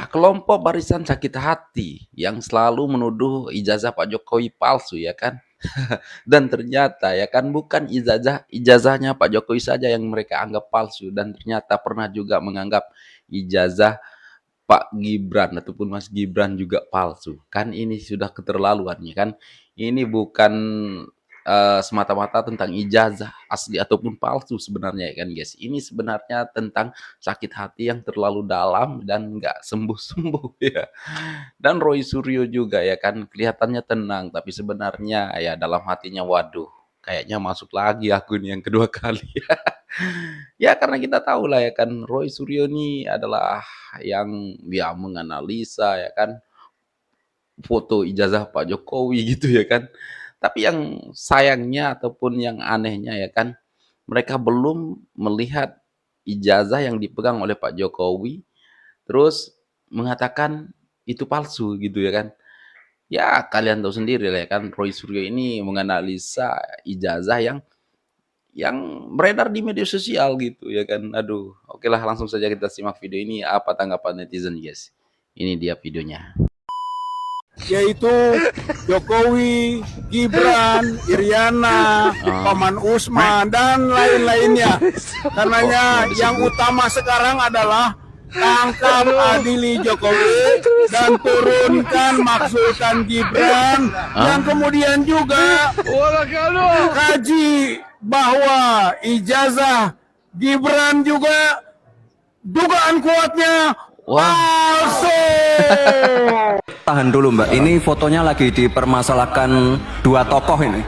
kelompok barisan sakit hati yang selalu menuduh ijazah Pak Jokowi palsu ya kan. Dan ternyata ya kan bukan ijazahnya Pak Jokowi saja yang mereka anggap palsu dan ternyata pernah juga menganggap ijazah Pak Gibran ataupun Mas Gibran juga palsu. Kan ini sudah keterlaluan ya kan. Ini bukan semata-mata tentang ijazah asli ataupun palsu sebenarnya ya kan guys. Ini sebenarnya tentang sakit hati yang terlalu dalam dan nggak sembuh-sembuh ya. Dan Roy Suryo juga ya kan kelihatannya tenang tapi sebenarnya ya dalam hatinya waduh kayaknya masuk lagi akun yang kedua kali. Ya karena kita tahu lah ya kan Roy Suryo ini adalah yang dia menganalisa ya kan foto ijazah Pak Jokowi gitu ya kan. Tapi yang sayangnya ataupun yang anehnya ya kan mereka belum melihat ijazah yang dipegang oleh Pak Jokowi terus mengatakan itu palsu gitu ya kan. Ya kalian tahu sendiri lah ya kan Roy Suryo ini menganalisa ijazah yang beredar di media sosial gitu ya kan. Aduh, oke lah langsung saja kita simak video ini apa tanggapan netizen guys. Ini dia videonya. Yaitu Jokowi, Gibran, Iriana, Paman Usman dan lain-lainnya. Karenanya yang utama sekarang adalah tangkap adili Jokowi dan turunkan maksulkan Gibran yang kemudian juga kaji bahwa ijazah Gibran juga dugaan kuatnya palsu. Tahan dulu Mbak, ini fotonya lagi dipermasalahkan dua tokoh ini.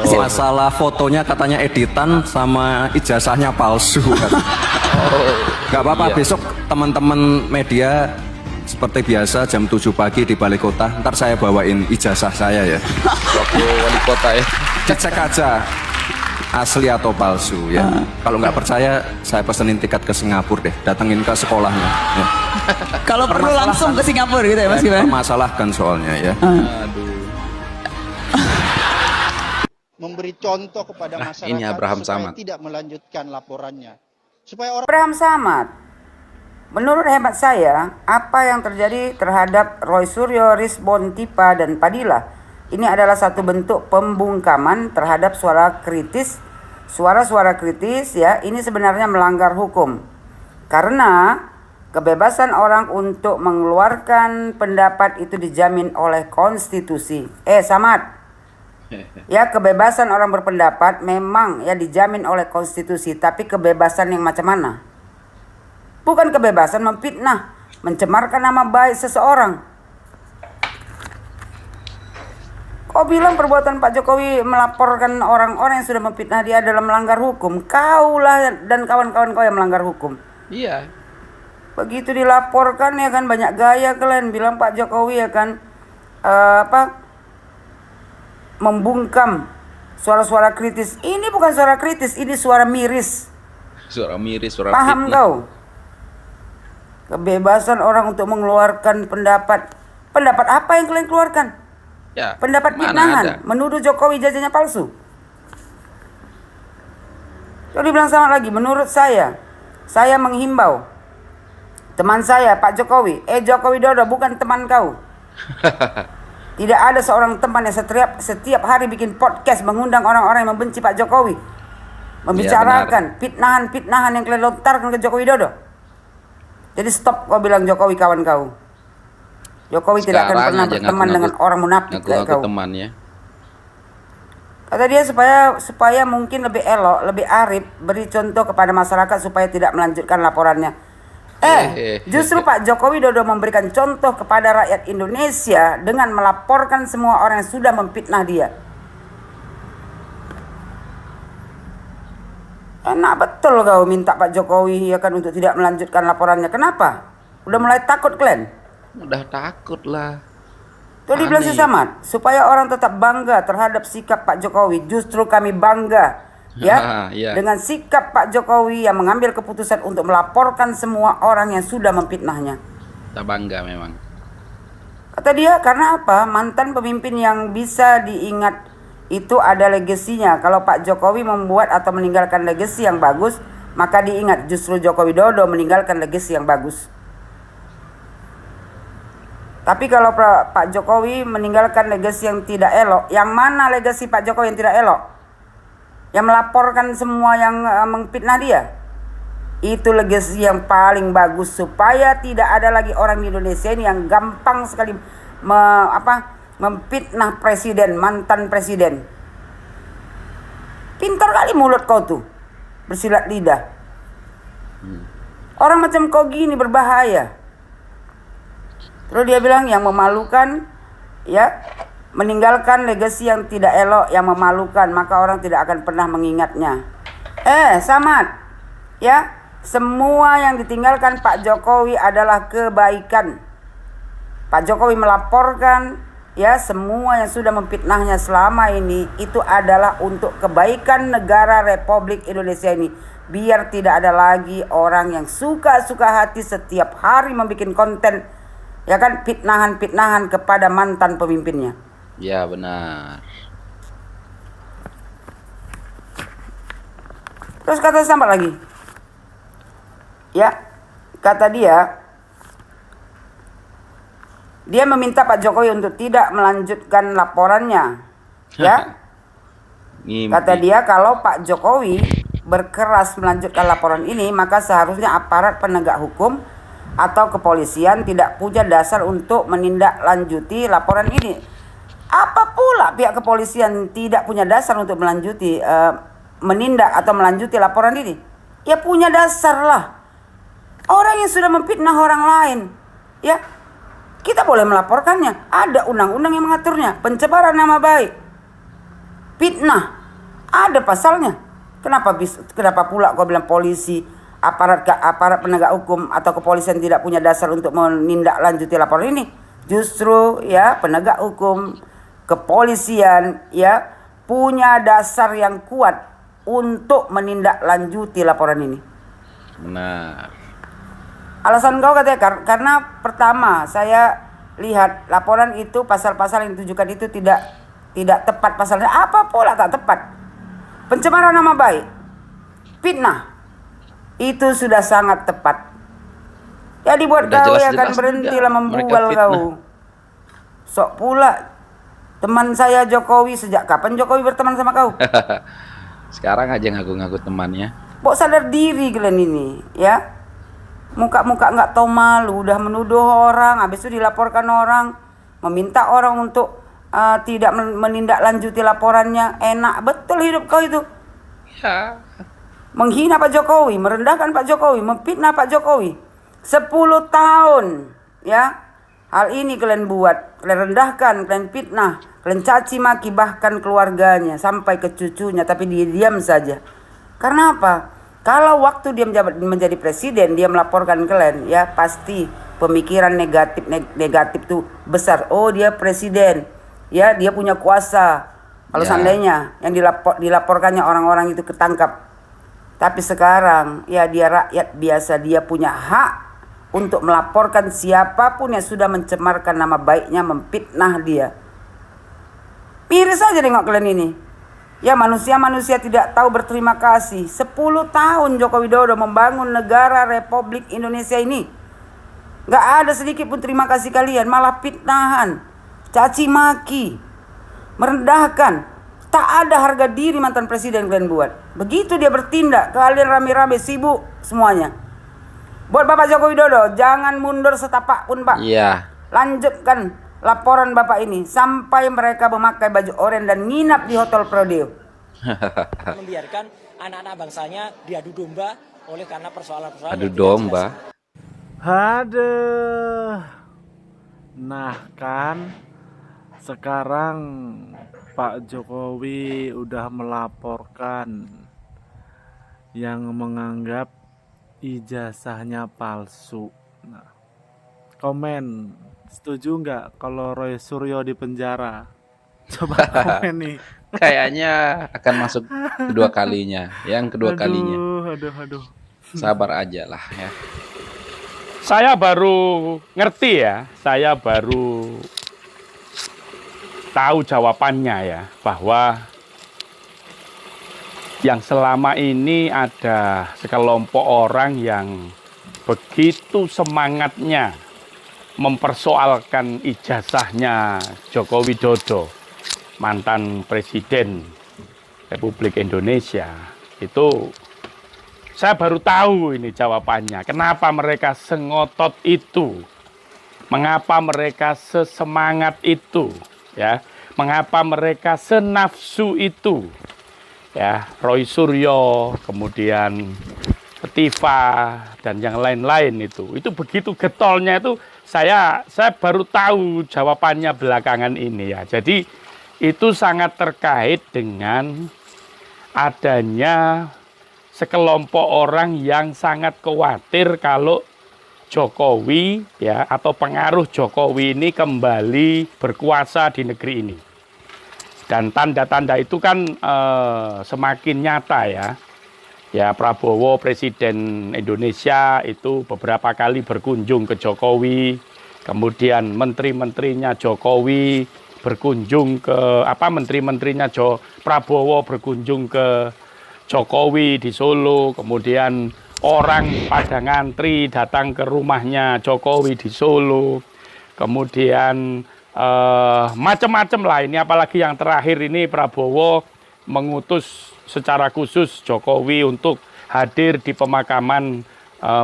Masalah fotonya katanya editan sama ijazahnya palsu kan. Gak apa-apa, besok teman-teman media seperti biasa jam 7 pagi di Balai Kota, ntar saya bawain ijazah saya ya. Waktu wali kota ya. Dicek aja asli atau palsu ya. Kalau nggak percaya saya pesenin tiket ke Singapura deh, datengin ke sekolahnya ya. Kalau perlu langsung ke Singapura gitu ya Mas Gibran? Permasalahkan soalnya ya. Aduh. Memberi contoh kepada masyarakat ini Abraham supaya Samad. tidak melanjutkan laporannya. Supaya orang Abraham Samad, menurut hemat saya, apa yang terjadi terhadap Roy Suryo, Rizbon, Tipa, dan Padilla ini adalah satu bentuk pembungkaman terhadap suara-suara kritis ya. Ini sebenarnya melanggar hukum. Karena kebebasan orang untuk mengeluarkan pendapat itu dijamin oleh konstitusi. Samad. Ya, kebebasan orang berpendapat memang ya dijamin oleh konstitusi, tapi kebebasan yang macam mana? Bukan kebebasan memfitnah, mencemarkan nama baik seseorang. Kau bilang perbuatan Pak Jokowi melaporkan orang-orang yang sudah memfitnah dia adalah melanggar hukum. Kaulah dan kawan-kawan kau yang melanggar hukum. Iya. Begitu dilaporkan ya kan banyak gaya kalian bilang Pak Jokowi ya kan membungkam suara-suara kritis. Ini bukan suara kritis, ini suara miris. Suara miris, suara Paham fitnah. kau? Kebebasan orang untuk mengeluarkan pendapat. Pendapat apa yang kalian keluarkan? Ya, Pendapat mana fitnahan, ada? menuduh Jokowi ijazahnya palsu. Jadi bilang sama lagi, menurut saya menghimbau teman saya Pak Jokowi, Jokowi Dodo bukan teman kau. Tidak ada seorang teman yang setiap hari bikin podcast mengundang orang-orang yang membenci Pak Jokowi, membicarakan fitnahan yang kalian lontarkan ke Jokowi Dodo. Jadi stop kau bilang Jokowi kawan kau. Jokowi tidak akan pernah berteman dengan orang munafik kayak kau. Teman ya. Kata dia supaya mungkin lebih elok, lebih arif, beri contoh kepada masyarakat supaya tidak melanjutkan laporannya. Justru Pak Jokowi Dodo memberikan contoh kepada rakyat Indonesia dengan melaporkan semua orang yang sudah memfitnah dia. Enak betul kau minta Pak Jokowi ya kan untuk tidak melanjutkan laporannya. Kenapa? Udah mulai takut kalian? Udah takut lah. Tuh dibilang si Samad, supaya orang tetap bangga terhadap sikap Pak Jokowi. Justru kami bangga ya Iya. dengan sikap Pak Jokowi yang mengambil keputusan untuk melaporkan semua orang yang sudah memfitnahnya. Kita bangga memang. Kata dia, karena apa? Mantan pemimpin yang bisa diingat itu ada legasinya. Kalau Pak Jokowi membuat atau meninggalkan legasi yang bagus, maka diingat. Justru Jokowi Dodo meninggalkan legasi yang bagus. Tapi kalau Pak Jokowi meninggalkan legasi yang tidak elok, yang mana legasi Pak Jokowi yang tidak elok? Yang melaporkan semua yang mengfitnah dia. Itu legasi yang paling bagus supaya tidak ada lagi orang di Indonesia ini yang gampang sekali memfitnah presiden, mantan presiden. Pintar kali mulut kau tuh, bersilat lidah. Orang macam kau gini berbahaya. Terus dia bilang yang memalukan, ya, meninggalkan legasi yang tidak elok, yang memalukan, maka orang tidak akan pernah mengingatnya. Samad, ya, semua yang ditinggalkan Pak Jokowi adalah kebaikan. Pak Jokowi melaporkan, ya, semua yang sudah memfitnahnya selama ini itu adalah untuk kebaikan negara Republik Indonesia ini. Biar tidak ada lagi orang yang suka-suka hati setiap hari membuat konten, ya kan, fitnahan-fitnahan kepada mantan pemimpinnya. Ya benar. Terus kata sampai lagi, ya, kata dia meminta Pak Jokowi untuk tidak melanjutkan laporannya, ya. Kata dia kalau Pak Jokowi berkeras melanjutkan laporan ini, maka seharusnya aparat penegak hukum atau kepolisian tidak punya dasar untuk menindaklanjuti laporan ini. Apa pula pihak kepolisian tidak punya dasar untuk menindak atau melanjuti laporan ini? Ya punya dasar lah. Orang yang sudah memfitnah orang lain, ya, kita boleh melaporkannya. Ada undang-undang yang mengaturnya. Pencemaran nama baik, fitnah, ada pasalnya. Kenapa pula kau bilang polisi, aparat penegak hukum atau kepolisian tidak punya dasar untuk menindaklanjuti laporan ini? Justru, ya, penegak hukum, kepolisian, ya, punya dasar yang kuat untuk menindaklanjuti laporan ini. Benar. Alasan kau katanya karena pertama saya lihat laporan itu pasal-pasal yang ditujukan itu tidak tepat pasalnya. Apa pula tak tepat? Pencemaran nama baik, fitnah, itu sudah sangat tepat. Jadi buat Udah kau ya jelas-jelas kan berhentilah juga membual mereka kau. Sok pula teman saya Jokowi, sejak kapan Jokowi berteman sama kau? Sekarang aja ngaku-ngaku temannya. Bok sadar diri kalian ini, ya. Muka-muka nggak tahu malu, udah menuduh orang, habis itu dilaporkan orang, meminta orang untuk tidak menindaklanjuti laporannya. Enak betul hidup kau itu. Ya. Menghina Pak Jokowi, merendahkan Pak Jokowi, memfitnah Pak Jokowi. 10 tahun, ya. Hal ini kalian buat, kalian rendahkan, kalian fitnah, kalian caci maki bahkan keluarganya sampai ke cucunya, tapi dia diam saja. Karena apa? Kalau waktu dia menjadi presiden, dia melaporkan kalian, ya pasti pemikiran negatif tuh besar. Oh dia presiden, ya dia punya kuasa. Kalau seandainya yang dilaporkannya orang-orang itu ketangkap. Tapi sekarang, ya dia rakyat biasa, dia punya hak untuk melaporkan siapapun yang sudah mencemarkan nama baiknya, memfitnah dia. Miris saja tengok kalian ini. Ya manusia-manusia tidak tahu berterima kasih. 10 tahun Joko Widodo membangun negara Republik Indonesia ini. Gak ada sedikit pun terima kasih kalian. Malah fitnahan, caci maki, merendahkan. Tak ada harga diri mantan presiden kalian buat. Begitu dia bertindak, kalian rame-rame sibuk semuanya. Buat Bapak Joko Widodo, jangan mundur setapak pun Pak. Iya. Lanjutkan laporan Bapak ini sampai mereka memakai baju oranye dan nginap di Hotel Prodeo. Membiarkan anak-anak bangsanya diadu domba oleh karena persoalan-persoalan. Adu domba. Aduh. Nah kan sekarang Pak Jokowi udah melaporkan yang menganggap ijazahnya palsu. Nah, komen setuju nggak kalau Roy Suryo di penjara? Coba komen nih. Kayaknya akan masuk kedua kalinya. Yang kedua kalinya. Aduh. Sabar aja lah ya. Saya baru ngerti ya. Saya baru tahu jawabannya ya. Bahwa yang selama ini ada sekelompok orang yang begitu semangatnya mempersoalkan ijazahnya Joko Widodo, mantan Presiden Republik Indonesia. Itu saya baru tahu ini jawabannya. Kenapa mereka sengotot itu? Mengapa mereka sesemangat itu? Ya, mengapa mereka senafsu itu? Ya, Roy Suryo, kemudian Tifa dan yang lain-lain itu begitu getolnya itu saya baru tahu jawabannya belakangan ini ya. Jadi itu sangat terkait dengan adanya sekelompok orang yang sangat khawatir kalau Jokowi ya atau pengaruh Jokowi ini kembali berkuasa di negeri ini. Dan tanda-tanda itu kan semakin nyata ya. Ya, Prabowo Presiden Indonesia itu beberapa kali berkunjung ke Jokowi, kemudian menteri-menterinya Jokowi berkunjung ke menteri-menterinya Prabowo berkunjung ke Jokowi di Solo, kemudian orang pada ngantri datang ke rumahnya Jokowi di Solo, kemudian macam-macam lah ini, apalagi yang terakhir ini Prabowo mengutus secara khusus Jokowi untuk hadir di pemakaman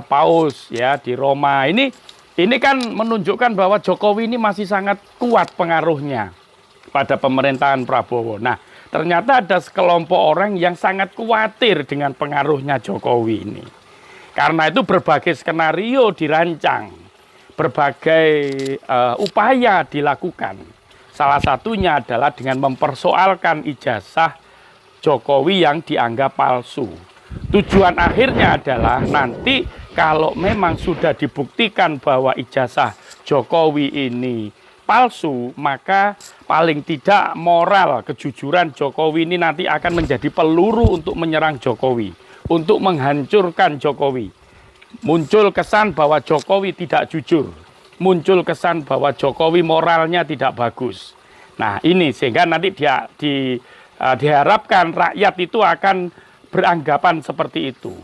Paus ya di Roma. Ini kan menunjukkan bahwa Jokowi ini masih sangat kuat pengaruhnya pada pemerintahan Prabowo. Nah, ternyata ada sekelompok orang yang sangat khawatir dengan pengaruhnya Jokowi ini. Karena itu berbagai skenario dirancang, berbagai upaya dilakukan. Salah satunya adalah dengan mempersoalkan ijazah Jokowi yang dianggap palsu. Tujuan akhirnya adalah nanti kalau memang sudah dibuktikan bahwa ijazah Jokowi ini palsu, maka paling tidak moral kejujuran Jokowi ini nanti akan menjadi peluru untuk menyerang Jokowi, untuk menghancurkan Jokowi. Muncul kesan bahwa Jokowi tidak jujur, muncul kesan bahwa Jokowi moralnya tidak bagus. Nah ini sehingga nanti diharapkan rakyat itu akan beranggapan seperti itu.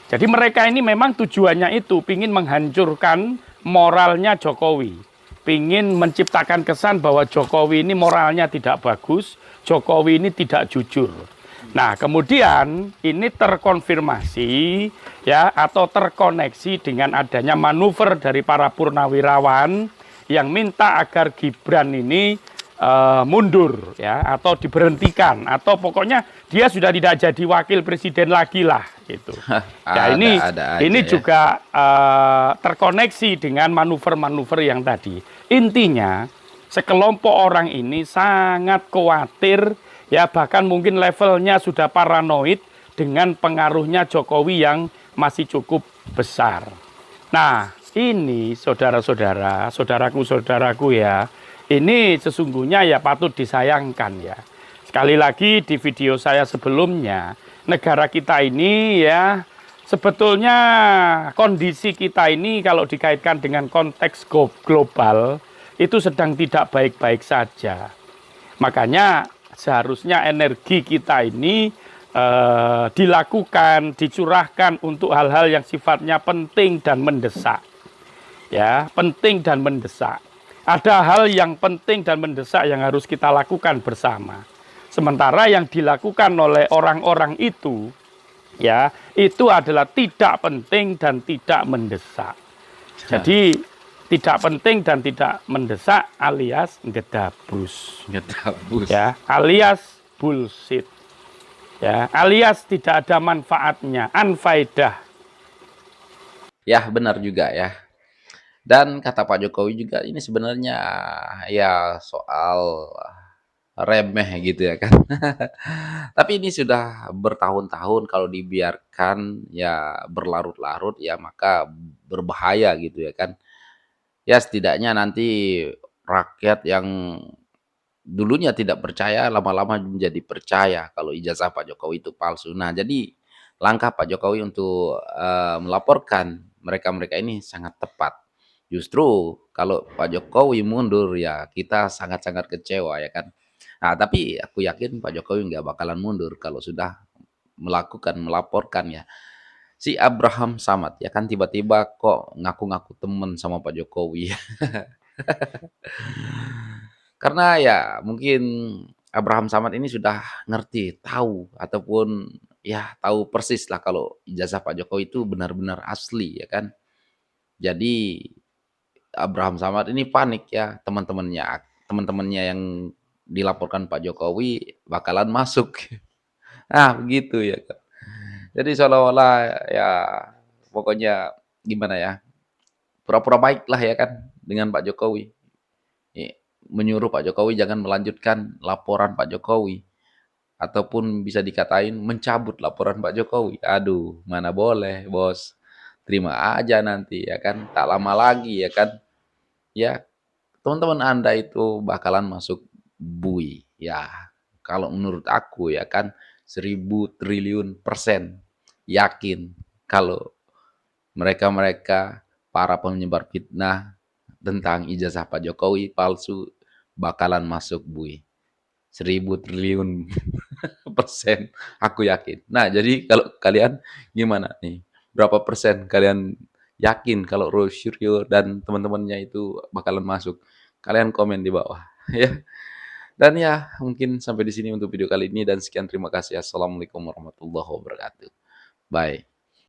Jadi mereka ini memang tujuannya itu pingin menghancurkan moralnya Jokowi, pingin menciptakan kesan bahwa Jokowi ini moralnya tidak bagus, Jokowi ini tidak jujur. Nah kemudian ini terkonfirmasi ya atau terkoneksi dengan adanya manuver dari para purnawirawan yang minta agar Gibran ini mundur ya atau diberhentikan atau pokoknya dia sudah tidak jadi wakil presiden lagi lah gitu. Ya ini juga terkoneksi dengan manuver-manuver yang tadi. Intinya sekelompok orang ini sangat khawatir ya bahkan mungkin levelnya sudah paranoid dengan pengaruhnya Jokowi yang masih cukup besar. Nah ini saudara-saudara, saudaraku ya. Ini sesungguhnya ya patut disayangkan ya. Sekali lagi di video saya sebelumnya, negara kita ini ya sebetulnya kondisi kita ini kalau dikaitkan dengan konteks global itu sedang tidak baik-baik saja. Makanya seharusnya energi kita ini dilakukan, dicurahkan untuk hal-hal yang sifatnya penting dan mendesak. Ya, penting dan mendesak. Ada hal yang penting dan mendesak yang harus kita lakukan bersama. Sementara yang dilakukan oleh orang-orang itu, ya, itu adalah tidak penting dan tidak mendesak. Jadi tidak penting dan tidak mendesak alias ngedabus. Ya, alias bullshit. Ya, alias tidak ada manfaatnya, unfaedah. Ya, benar juga ya. Dan kata Pak Jokowi juga ini sebenarnya ya soal remeh gitu ya kan. Tapi ini sudah bertahun-tahun kalau dibiarkan ya berlarut-larut ya maka berbahaya gitu ya kan. Ya setidaknya nanti rakyat yang dulunya tidak percaya lama-lama menjadi percaya kalau ijazah Pak Jokowi itu palsu. Nah jadi langkah Pak Jokowi untuk melaporkan mereka-mereka ini sangat tepat. Justru kalau Pak Jokowi mundur ya kita sangat-sangat kecewa ya kan. Nah tapi aku yakin Pak Jokowi nggak bakalan mundur kalau sudah melaporkan ya. si Abraham Samad ya kan tiba-tiba kok ngaku-ngaku temen sama Pak Jokowi. Karena ya mungkin Abraham Samad ini sudah ngerti, tahu ataupun ya tahu persis lah kalau ijazah Pak Jokowi itu benar-benar asli ya kan. Jadi Abraham Samad ini panik ya teman-temannya yang dilaporkan Pak Jokowi bakalan masuk. Ah begitu ya kan. Jadi seolah-olah ya pokoknya gimana ya pura-pura baik lah ya kan dengan Pak Jokowi. Menyuruh Pak Jokowi jangan melanjutkan laporan Pak Jokowi. Ataupun bisa dikatain mencabut laporan Pak Jokowi. Aduh, mana boleh bos. Terima aja nanti ya kan. Tak lama lagi ya kan. Ya, teman-teman Anda itu bakalan masuk bui. Ya, kalau menurut aku ya kan 1000 triliun% yakin kalau mereka-mereka para penyebar fitnah tentang ijazah Pak Jokowi palsu bakalan masuk bui. 1000 triliun% aku yakin. Nah, jadi kalau kalian gimana nih? Berapa persen kalian yakin kalau Rosyuryo dan teman-temannya itu bakalan masuk? Kalian komen di bawah ya. Dan ya, mungkin sampai di sini untuk video kali ini dan sekian terima kasih. Assalamualaikum warahmatullahi wabarakatuh. Bye.